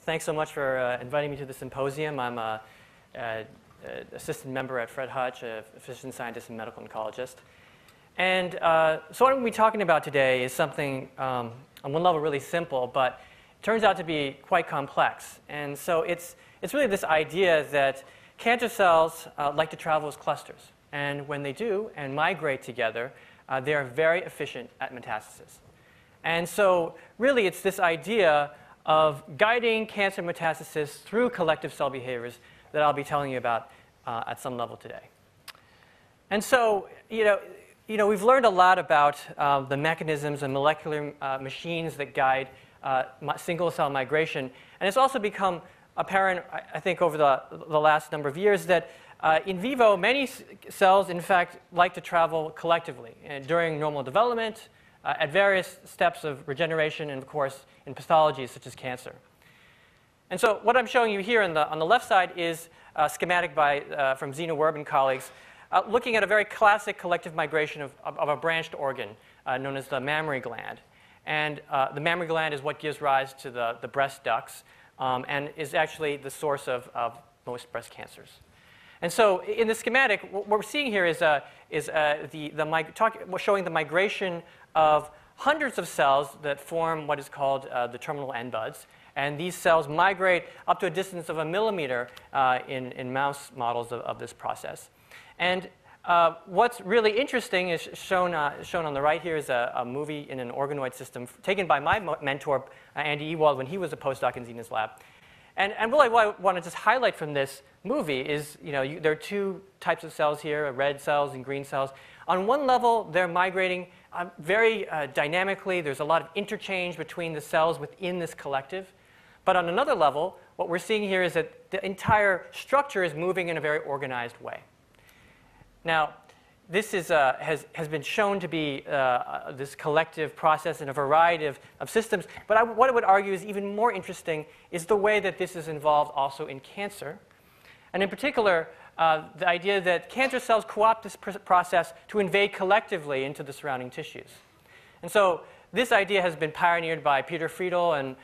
Thanks so much for inviting me to the symposium. I'm an assistant member at Fred Hutch, a physician scientist and medical oncologist. And so what I'm going to be talking about today is something on one level really simple, but it turns out to be quite complex. And so it's really this idea that cancer cells like to travel as clusters. And when they do and migrate together, they are very efficient at metastasis. And so really it's this idea of guiding cancer metastasis through collective cell behaviors that I'll be telling you about at some level today. And so, we've learned a lot about the mechanisms and molecular machines that guide single cell migration. And it's also become apparent, I think, over the last number of years that in vivo, many cells, in fact, like to travel collectively during normal development, at various steps of regeneration, and of course, in pathologies such as cancer. And so what I'm showing you here on the left side is a schematic from Zina Werb and colleagues looking at a very classic collective migration of a branched organ known as the mammary gland. And the mammary gland is what gives rise to the breast ducts and is actually the source of most breast cancers. And so in the schematic, what we're seeing here is showing the migration of hundreds of cells that form what is called the terminal end buds. And these cells migrate up to a distance of 1 millimeter in mouse models of this process. And what's really interesting is shown on the right here is a movie in an organoid system taken by my mentor, Andy Ewald, when he was a postdoc in Zina's lab. And really what I want to just highlight from this movie is, there are two types of cells here, red cells and green cells. On one level, they're migrating very dynamically. There's a lot of interchange between the cells within this collective. But on another level, what we're seeing here is that the entire structure is moving in a very organized way. Now, this has been shown to be this collective process in a variety of systems. But what I would argue is even more interesting is the way that this is involved also in cancer. And in particular, the idea that cancer cells co-opt this process to invade collectively into the surrounding tissues. And so this idea has been pioneered by Peter Friedel and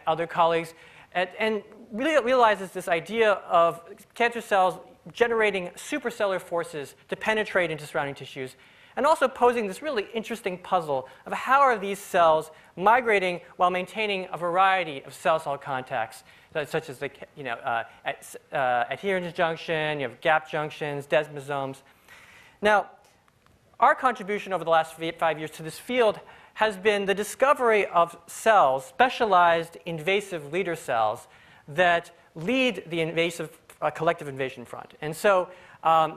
other colleagues, and really realizes this idea of cancer cells generating supercellular forces to penetrate into surrounding tissues, and also posing this really interesting puzzle of how are these cells migrating while maintaining a variety of cell-cell contacts, such as the adherence junction, you have gap junctions, desmosomes. Now, our contribution over the last 5 years to this field has been the discovery of cells, specialized invasive leader cells, that lead the invasive collective invasion front. And so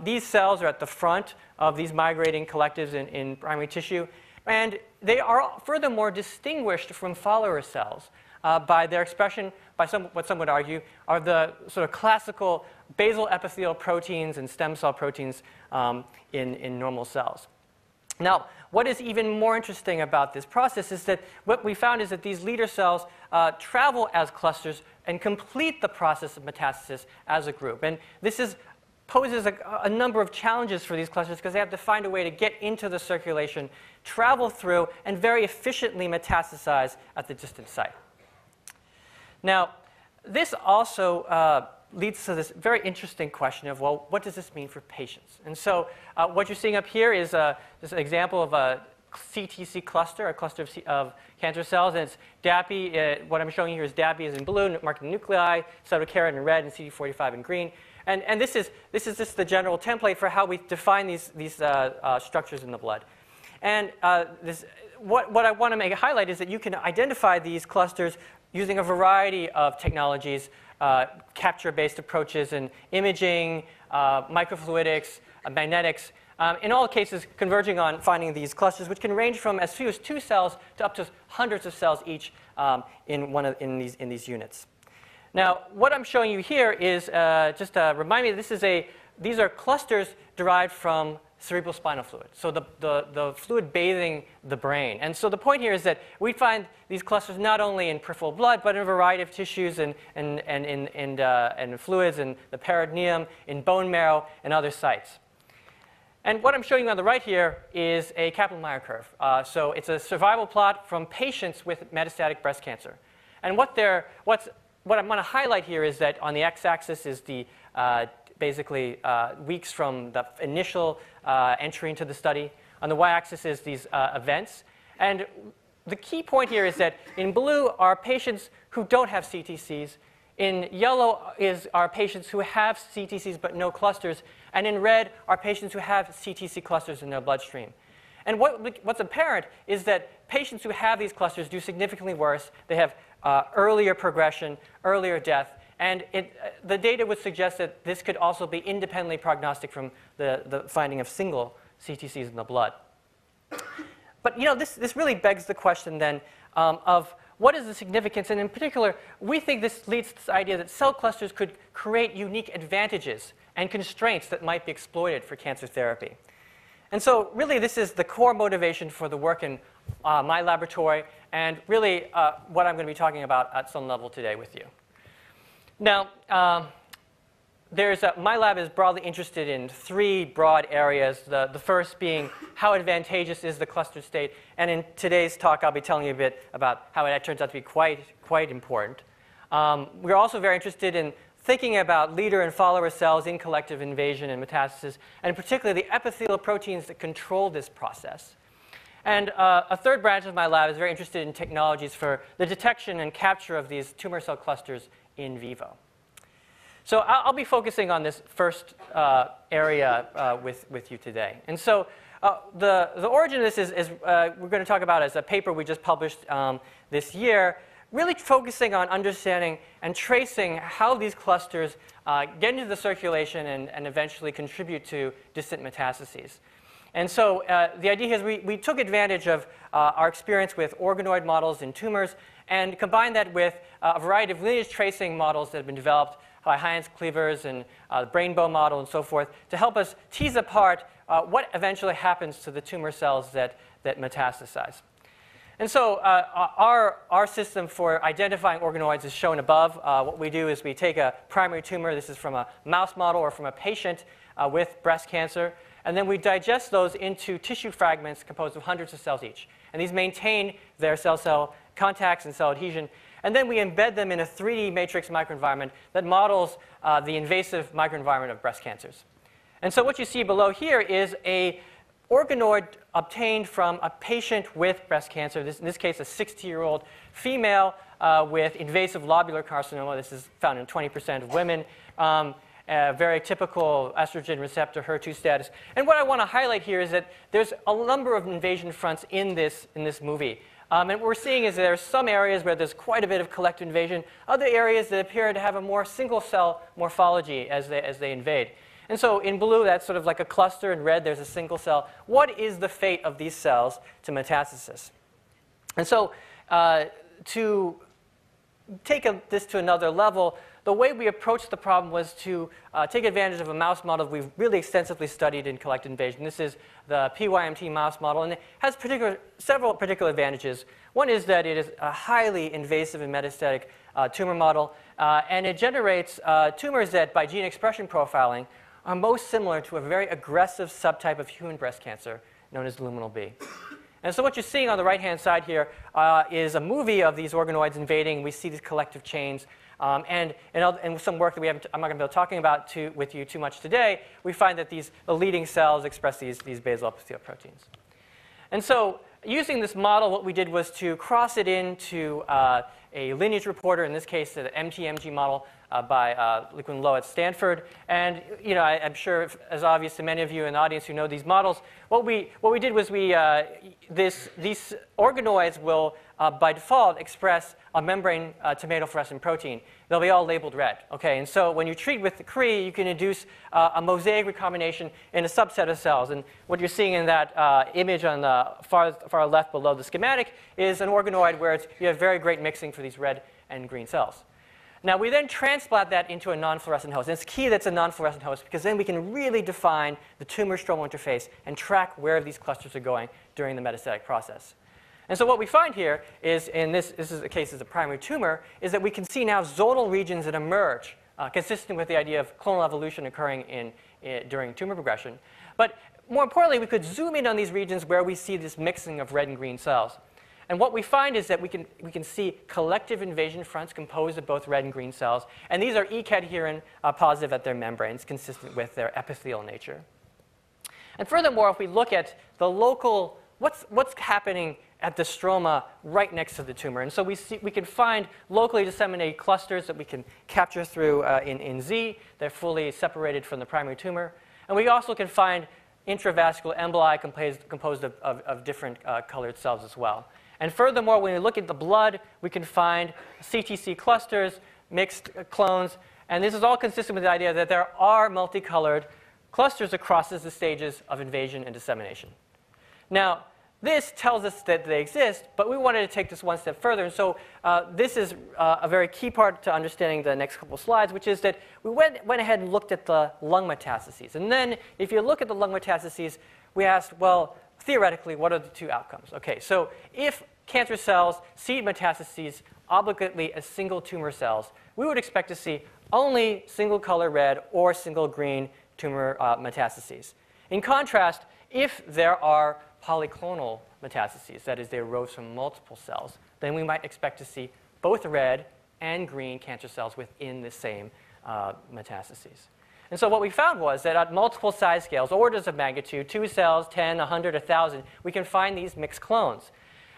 these cells are at the front of these migrating collectives in primary tissue. And they are furthermore distinguished from follower cells by their expression, by what some would argue, are the sort of classical basal epithelial proteins and stem cell proteins in normal cells. Now, what is even more interesting about this process is that what we found is that these leader cells travel as clusters and complete the process of metastasis as a group. And this poses a number of challenges for these clusters because they have to find a way to get into the circulation, travel through, and very efficiently metastasize at the distant site. Now, this also leads to this very interesting question of, well, what does this mean for patients? And so what you're seeing up here is just an example of a CTC cluster, a cluster of cancer cells. And it's DAPI. What I'm showing you here is DAPI is in blue, marking the nuclei, cytokeratin in red, and CD45 in green. And this is just the general template for how we define these structures in the blood. And what I want to highlight is that you can identify these clusters using a variety of technologies, capture-based approaches in imaging, microfluidics, magnetics, in all cases converging on finding these clusters, which can range from as few as 2 cells to up to hundreds of cells each in these units. Now, what I'm showing you here is just to remind me that these are clusters derived from cerebrospinal fluid, so the fluid bathing the brain. And so the point here is that we find these clusters not only in peripheral blood, but in a variety of tissues and fluids in the peritoneum, in bone marrow, and other sites. And what I'm showing you on the right here is a Kaplan-Meier curve. So it's a survival plot from patients with metastatic breast cancer. And what I'm going to highlight here is that on the x-axis is the basically weeks from the initial entry into the study. On the y-axis is these events. And the key point here is that in blue are patients who don't have CTCs. In yellow are patients who have CTCs but no clusters. And in red are patients who have CTC clusters in their bloodstream. And what's apparent is that patients who have these clusters do significantly worse. They have earlier progression, earlier death. And the data would suggest that this could also be independently prognostic from the finding of single CTCs in the blood. But this really begs the question then of what is the significance? And in particular, we think this leads to this idea that cell clusters could create unique advantages and constraints that might be exploited for cancer therapy. And so really this is the core motivation for the work in my laboratory and really what I'm going to be talking about at some level today with you. Now, my lab is broadly interested in three broad areas, the first being how advantageous is the cluster state. And in today's talk, I'll be telling you a bit about how it turns out to be quite important. We're also very interested in thinking about leader and follower cells in collective invasion and metastasis, and particularly the epithelial proteins that control this process. And a third branch of my lab is very interested in technologies for the detection and capture of these tumor cell clusters in vivo. So I'll be focusing on this first area with you today. And so the origin of this is we're going to talk about as a paper we just published this year, really focusing on understanding and tracing how these clusters get into the circulation and eventually contribute to distant metastases. And so the idea is we took advantage of our experience with organoid models in tumors and combined that with a variety of lineage tracing models that have been developed by Heinz Cleavers and the Brainbow model and so forth to help us tease apart what eventually happens to the tumor cells that metastasize. And so our system for identifying organoids is shown above. What we do is we take a primary tumor. This is from a mouse model or from a patient with breast cancer. And then we digest those into tissue fragments composed of hundreds of cells each. And these maintain their cell-cell contacts and cell adhesion. And then we embed them in a 3D matrix microenvironment that models the invasive microenvironment of breast cancers. And so what you see below here is an organoid obtained from a patient with breast cancer, in this case a 60-year-old female with invasive lobular carcinoma. This is found in 20% of women. Very typical estrogen receptor HER2 status. And what I want to highlight here is that there's a number of invasion fronts in this movie. And what we're seeing is there are some areas where there's quite a bit of collective invasion, other areas that appear to have a more single-cell morphology as they invade. And so in blue, that's sort of like a cluster. In red, there's a single cell. What is the fate of these cells to metastasis? And so to take this to another level, the way we approached the problem was to take advantage of a mouse model we've really extensively studied in collective invasion. This is the PYMT mouse model, and it has several particular advantages. One is that it is a highly invasive and metastatic tumor model, and it generates tumors that, by gene expression profiling, are most similar to a very aggressive subtype of human breast cancer known as luminal B. And so what you're seeing on the right-hand side here is a movie of these organoids invading. We see these collective chains. And in some work that I'm not going to be talking about with you too much today, we find that the leading cells express these basal epithelial proteins. And so using this model, what we did was to cross it into a lineage reporter, in this case, the MTMG model by Liquin Low at Stanford. And I'm sure, as obvious to many of you in the audience who know these models, what we did was these organoids will, by default, express a membrane tomato fluorescent protein. They'll be all labeled red. Okay, and so when you treat with the Cree, you can induce a mosaic recombination in a subset of cells. And what you're seeing in that image on the far left below the schematic is an organoid where you have very great mixing for these red and green cells. Now, we then transplant that into a non-fluorescent host. And it's key that it's a non-fluorescent host because then we can really define the tumor stromal interface and track where these clusters are going during the metastatic process. And so what we find here is, and this is the case as a primary tumor, is that we can see now zonal regions that emerge consistent with the idea of clonal evolution occurring during tumor progression. But more importantly, we could zoom in on these regions where we see this mixing of red and green cells. And what we find is that we can see collective invasion fronts composed of both red and green cells. And these are E-cadherin positive at their membranes, consistent with their epithelial nature. And furthermore, if we look at the local, what's happening at the stroma right next to the tumor. And so we can find locally disseminated clusters that we can capture through in Z. They're fully separated from the primary tumor. And we also can find intravascular emboli composed of different colored cells as well. And furthermore, when we look at the blood, we can find CTC clusters, mixed clones. And this is all consistent with the idea that there are multicolored clusters across the stages of invasion and dissemination. Now, this tells us that they exist, but we wanted to take this one step further. And so this is a very key part to understanding the next couple of slides, which is that we went ahead and looked at the lung metastases. And then if you look at the lung metastases, we asked, well, theoretically, what are the two outcomes? OK, so if cancer cells seed metastases obligately as single tumor cells, we would expect to see only single color red or single green tumor metastases. In contrast, if there are polyclonal metastases, that is, they arose from multiple cells, then we might expect to see both red and green cancer cells within the same metastases. And so what we found was that at multiple size scales, orders of magnitude, 2 cells, 10, 100, 1,000, we can find these mixed clones.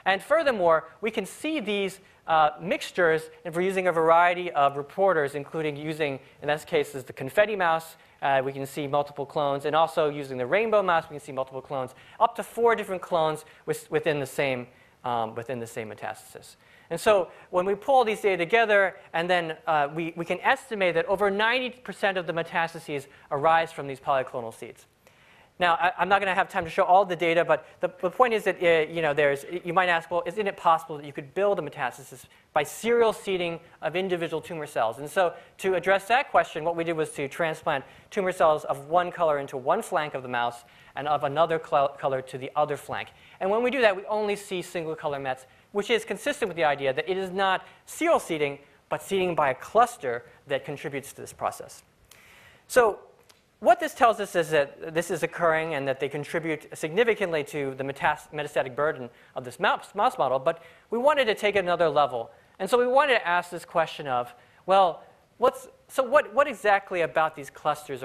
And furthermore, we can see these mixtures if we're using a variety of reporters, including using, in this case, is the confetti mouse. We can see multiple clones. And also using the rainbow mouse, we can see multiple clones, up to 4 different clones within the same metastasis. And so when we pull these data together, and then we can estimate that over 90% of the metastases arise from these polyclonal seeds. Now, I'm not going to have time to show all the data, but the point is that you might ask, well, isn't it possible that you could build a metastasis by serial seeding of individual tumor cells? And so to address that question, what we did was to transplant tumor cells of one color into one flank of the mouse and of another color to the other flank. And when we do that, we only see single color mets, which is consistent with the idea that it is not serial seeding, but seeding by a cluster that contributes to this process. So what this tells us is that this is occurring and that they contribute significantly to the metastatic burden of this mouse model, but we wanted to take it another level. And so we wanted to ask this question of, well, what exactly about these clusters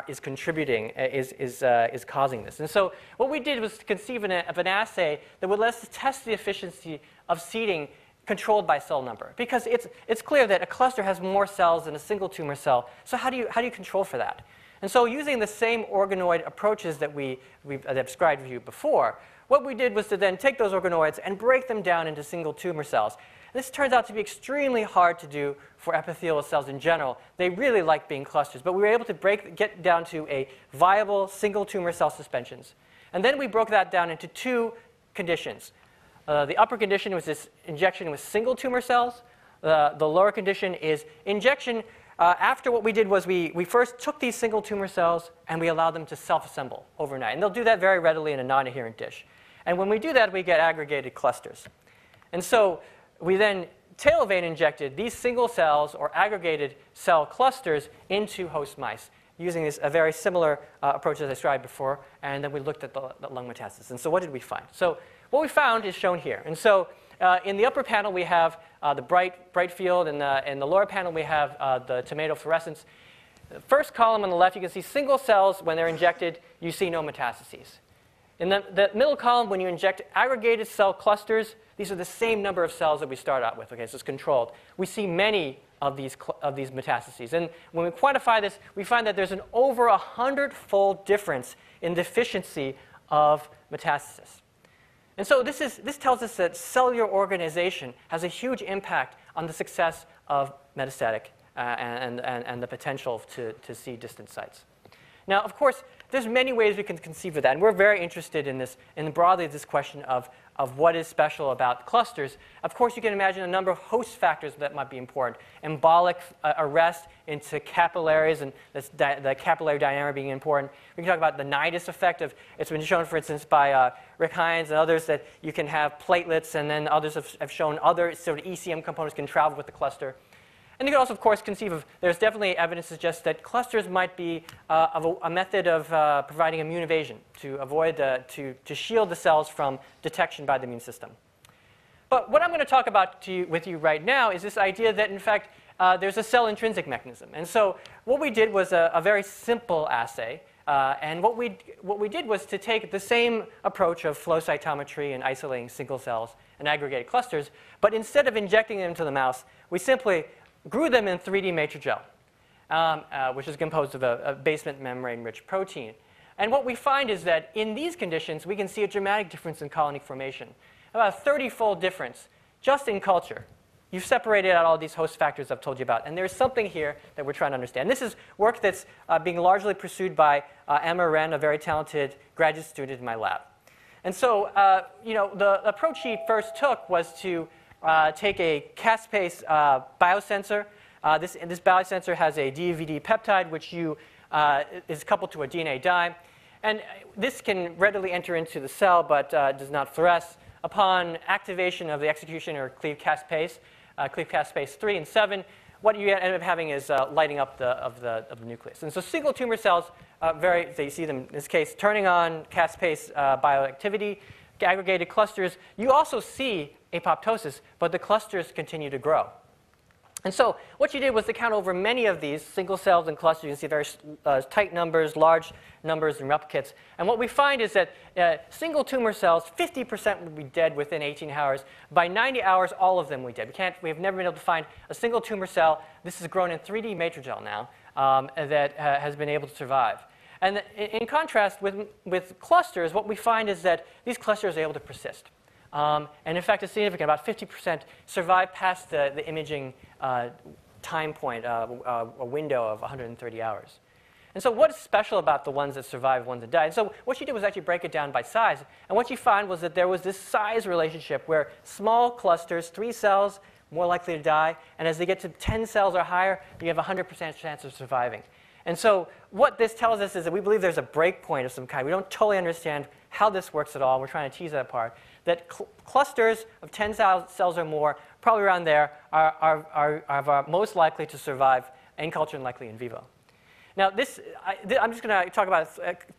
is contributing, is causing this? And so what we did was to conceive of an assay that would let us test the efficiency of seeding controlled by cell number. Because it's clear that a cluster has more cells than a single tumor cell. So how do you control for that? And so using the same organoid approaches that we've described to you before, what we did was to then take those organoids and break them down into single tumor cells. This turns out to be extremely hard to do for epithelial cells in general. They really like being clusters. But we were able to get down to a viable single tumor cell suspensions. And then we broke that down into 2 conditions. The upper condition was this injection with single tumor cells. The lower condition is injection. After what we did was we first took these single tumor cells and we allowed them to self-assemble overnight. And they'll do that very readily in a non-adherent dish. And when we do that, we get aggregated clusters. And so we then tail vein injected these single cells or aggregated cell clusters into host mice using a very similar approach as I described before. And then we looked at the lung metastasis. And so what did we find? So what we found is shown here. And so in the upper panel, we have the bright field. In the lower panel, we have the tomato fluorescence. The first column on the left, you can see single cells. When they're injected, you see no metastases. In the middle column, when you inject aggregated cell clusters, these are the same number of cells that we start out with. Okay, so it's controlled. We see many of these metastases. And when we quantify this, we find that there's an over 100-fold difference in the efficiency of metastasis. And so this tells us that cellular organization has a huge impact on the success of metastatic and the potential to see distant sites. Now, of course, there's many ways we can conceive of that. And we're very interested in this, and broadly this question of what is special about clusters. Of course, you can imagine a number of host factors that might be important. Embolic arrest into capillaries, and the capillary dynamic being important. We can talk about the nidus effect. It's been shown, for instance, by Rick Hines and others that you can have platelets, and then others have shown other sort of ECM components can travel with the cluster. And you can also, of course, conceive of, there's definitely evidence to suggest that clusters might be a method of providing immune evasion to avoid, to shield the cells from detection by the immune system. But what I'm going to talk about with you right now is this idea that, in fact, there's a cell intrinsic mechanism. And so what we did was a very simple assay. And what we did was to take the same approach of flow cytometry and isolating single cells and aggregated clusters, but instead of injecting them into the mouse, we simply grew them in 3D matrigel, which is composed of a basement membrane-rich protein. And what we find is that in these conditions, we can see a dramatic difference in colony formation, about a 30-fold difference just in culture. You've separated out all these host factors I've told you about. And there's something here that we're trying to understand. This is work that's being largely pursued by Emma Ren, a very talented graduate student in my lab. And so the approach she first took was to take a caspase biosensor. This biosensor has a DVD peptide, which is coupled to a DNA dye. And this can readily enter into the cell, but does not fluoresce. Upon activation of the executioner cleaved caspase, cleaved caspase 3 and 7, what you end up having is lighting up of the nucleus. And so single tumor cells, you see them in this case, turning on caspase bioactivity, aggregated clusters. You also see apoptosis, but the clusters continue to grow. And so what you did was to count over many of these single cells and clusters. You can see very tight numbers, large numbers, and replicates. And what we find is that single tumor cells, 50% would be dead within 18 hours. By 90 hours, all of them we dead. We have never been able to find a single tumor cell. This is grown in 3D matrigel now that has been able to survive. And in contrast with clusters, what we find is that these clusters are able to persist. And in fact, it's significant. About 50% survive past the imaging time point, a window of 130 hours. And so what is special about the ones that survive, ones that die? And so what she did was actually break it down by size. And what she found was that there was this size relationship where small clusters, 3 cells, more likely to die. And as they get to 10 cells or higher, you have a 100% chance of surviving. And so what this tells us is that we believe there's a break point of some kind. We don't totally understand how this works at all. We're trying to tease that apart. That clusters of 10 cells or more, probably around there, are most likely to survive in culture and likely in vivo. Now, I'm just going to talk about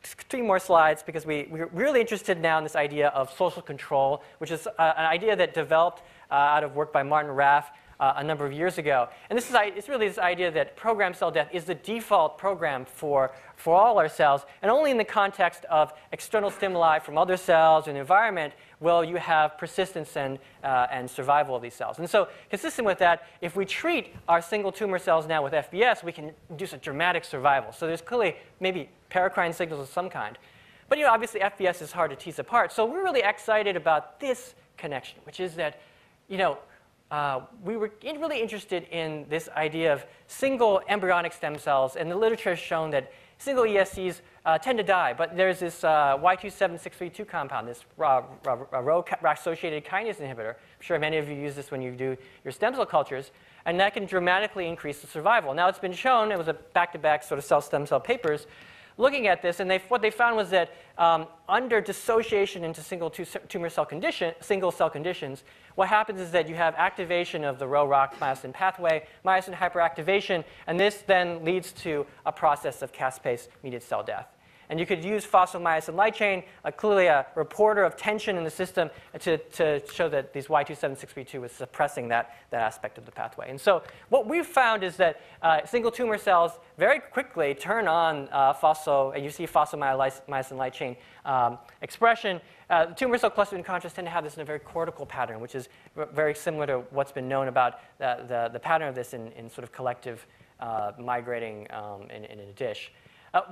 3 more slides because we're really interested now in this idea of social control, which is an idea that developed out of work by Martin Raff a number of years ago. And it's really this idea that programmed cell death is the default program for all our cells, and only in the context of external stimuli from other cells and environment will you have persistence and survival of these cells. And so consistent with that, if we treat our single tumor cells now with FBS, we can induce a dramatic survival. So there's clearly maybe paracrine signals of some kind. But obviously FBS is hard to tease apart. So we're really excited about this connection, which is that we were really interested in this idea of single embryonic stem cells, and the literature has shown that single ESCs tend to die. But there's this Y27632 compound, this Rho-associated kinase inhibitor. I'm sure many of you use this when you do your stem cell cultures, and that can dramatically increase the survival. Now, it's been shown, it was a back-to-back sort of cell stem cell papers, looking at this, and what they found was that under dissociation into single cell conditions, what happens is that you have activation of the Rho-ROCK myosin pathway, myosin hyperactivation, and this then leads to a process of caspase-mediated cell death. And you could use phosphomyosin light chain, clearly a reporter of tension in the system, to show that these Y27632 was suppressing that aspect of the pathway. And so what we've found is that single tumor cells very quickly turn on and you see phosphomyosin light chain expression. Tumor cell clusters, in contrast, tend to have this in a very cortical pattern, which is very similar to what's been known about the pattern of this in sort of collective migrating in a dish.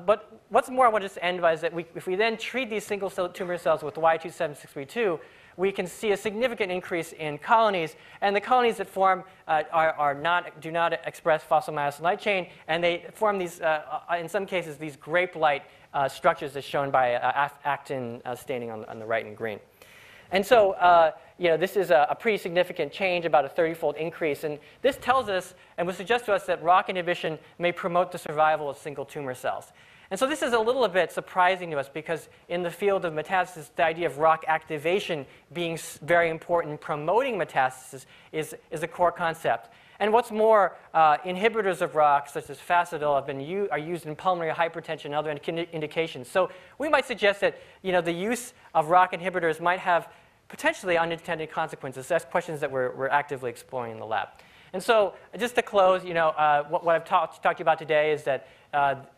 But what's more, I want to just end by is that if we then treat these single cell tumor cells with Y27632, we can see a significant increase in colonies. And the colonies that form do not express phosphomyosin light chain, and they form these, in some cases, these grape-like structures as shown by actin staining on the right in green. And so this is a pretty significant change, about a 30-fold increase. And this tells us and would suggest to us that ROCK inhibition may promote the survival of single tumor cells. And so this is a little bit surprising to us because in the field of metastasis, the idea of ROCK activation being very important in promoting metastasis is a core concept. And what's more, inhibitors of ROCK, such as Fasudil, are used in pulmonary hypertension and other indications. So we might suggest that the use of ROCK inhibitors might have potentially unintended consequences. That's questions that we're actively exploring in the lab. And so just to close, what I've talked to you about today is that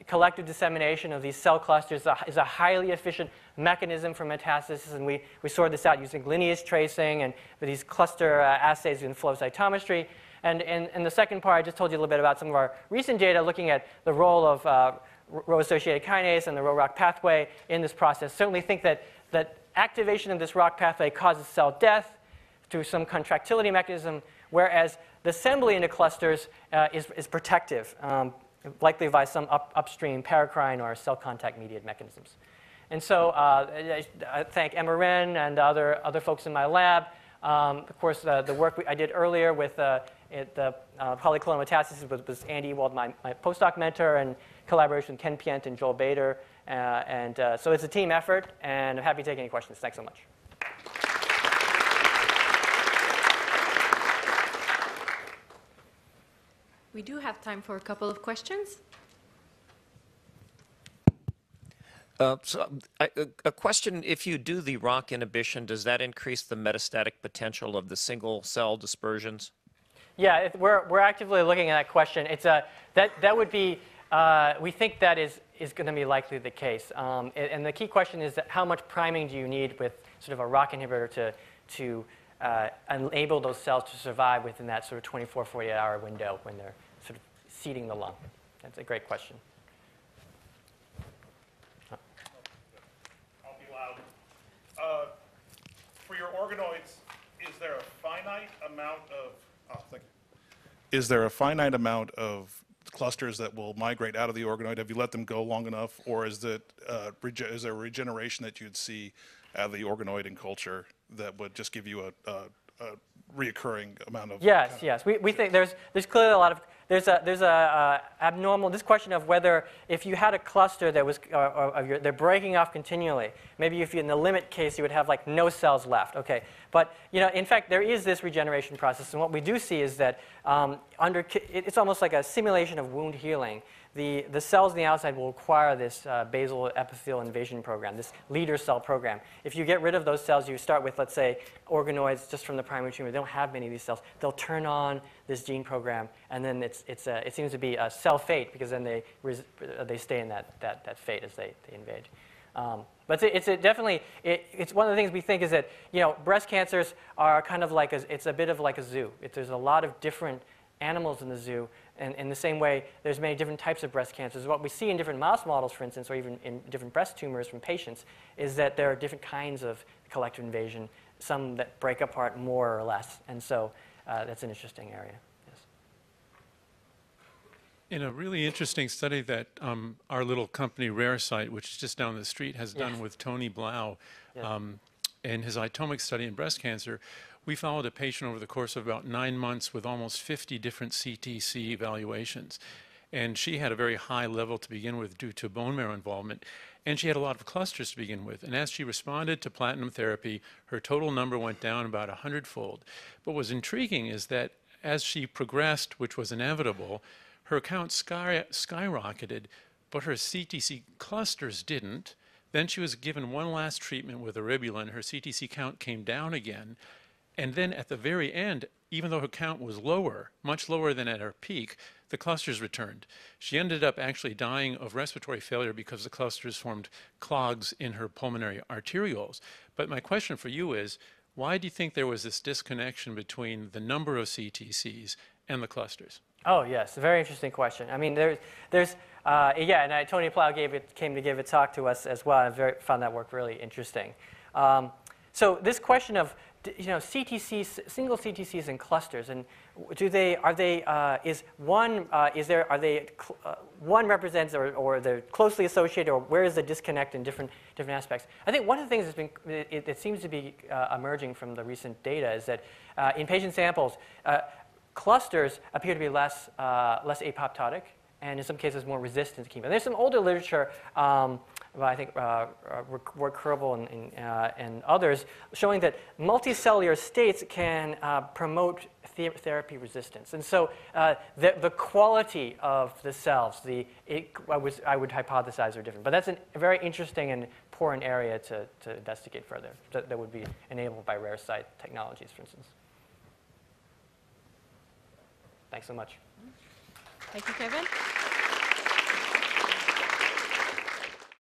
collective dissemination of these cell clusters is a highly efficient mechanism for metastasis, and we sort this out using lineage tracing and with these cluster assays in flow cytometry. And in the second part, I just told you a little bit about some of our recent data looking at the role of Rho-associated kinase and the Rho-ROCK pathway in this process. Certainly think that activation of this ROCK pathway causes cell death through some contractility mechanism, whereas the assembly into clusters is protective, likely by some upstream paracrine or cell contact mediated mechanisms. And so I thank Emma Wren and other folks in my lab. Of course, the work I did earlier with the polyclonal metastasis was Andy Ewald, my postdoc mentor, and collaboration with Ken Pient and Joel Bader. So it's a team effort, and I'm happy to take any questions. Thanks so much. We do have time for a couple of questions. A question, if you do the ROCK inhibition, does that increase the metastatic potential of the single cell dispersions? Yeah, we're actively looking at that question. It's that would be, we think that is going to be likely the case. And the key question is that how much priming do you need with sort of a ROCK inhibitor to enable those cells to survive within that sort of 24, 48-hour window when they're sort of seeding the lung? That's a great question. I'll be loud. For your organoids, is there a finite amount of clusters that will migrate out of the organoid? Have you let them go long enough, or is there regeneration that you'd see out of the organoid in culture that would just give you a reoccurring amount of? Yes. We think there's clearly a lot of there's a abnormal. This question of whether if you had a cluster that was they're breaking off continually. Maybe if you in the limit case you would have like no cells left. Okay, but in fact there is this regeneration process, and what we do see is that it's almost like a simulation of wound healing. The cells on the outside will require this basal epithelial invasion program, this leader cell program. If you get rid of those cells, you start with, let's say, organoids just from the primary tumor. They don't have many of these cells. They'll turn on this gene program, and then it seems to be a cell fate, because then they stay in that fate as they invade. But it's one of the things we think is that breast cancers are kind of like it's a bit of like a zoo. There's a lot of different animals in the zoo. And in the same way, there's many different types of breast cancers. What we see in different mouse models, for instance, or even in different breast tumors from patients, is that there are different kinds of collective invasion, some that break apart more or less. And so that's an interesting area. Yes. In a really interesting study that our little company, RareSite, which is just down the street, has done with Tony Blau in his itomic study in breast cancer, we followed a patient over the course of about 9 months with almost 50 different CTC evaluations. And she had a very high level to begin with due to bone marrow involvement. And she had a lot of clusters to begin with. And as she responded to platinum therapy, her total number went down about 100-fold. But what was intriguing is that as she progressed, which was inevitable, her count skyrocketed, but her CTC clusters didn't. Then she was given one last treatment with eribulin. Her CTC count came down again. And then at the very end, even though her count was lower, much lower than at her peak, the clusters returned. She ended up actually dying of respiratory failure because the clusters formed clogs in her pulmonary arterioles. But my question for you is, why do you think there was this disconnection between the number of CTCs and the clusters? Oh, yes, a very interesting question. I mean, and Tony Blau came to give a talk to us as well. I found that work really interesting. So this question of CTCs, single CTCs and clusters, and one represents or they're closely associated, or where is the disconnect in different aspects? I think one of the things that seems to be emerging from the recent data is that in patient samples, clusters appear to be less apoptotic, and in some cases more resistant to chemo. There's some older literature by I think Ward Kerbel and others, showing that multicellular states can promote therapy resistance. And so the quality of the cells, I would hypothesize are different. But that's a very interesting and important area to investigate further that would be enabled by rare site technologies, for instance. Thanks so much. Thank you, Kevin.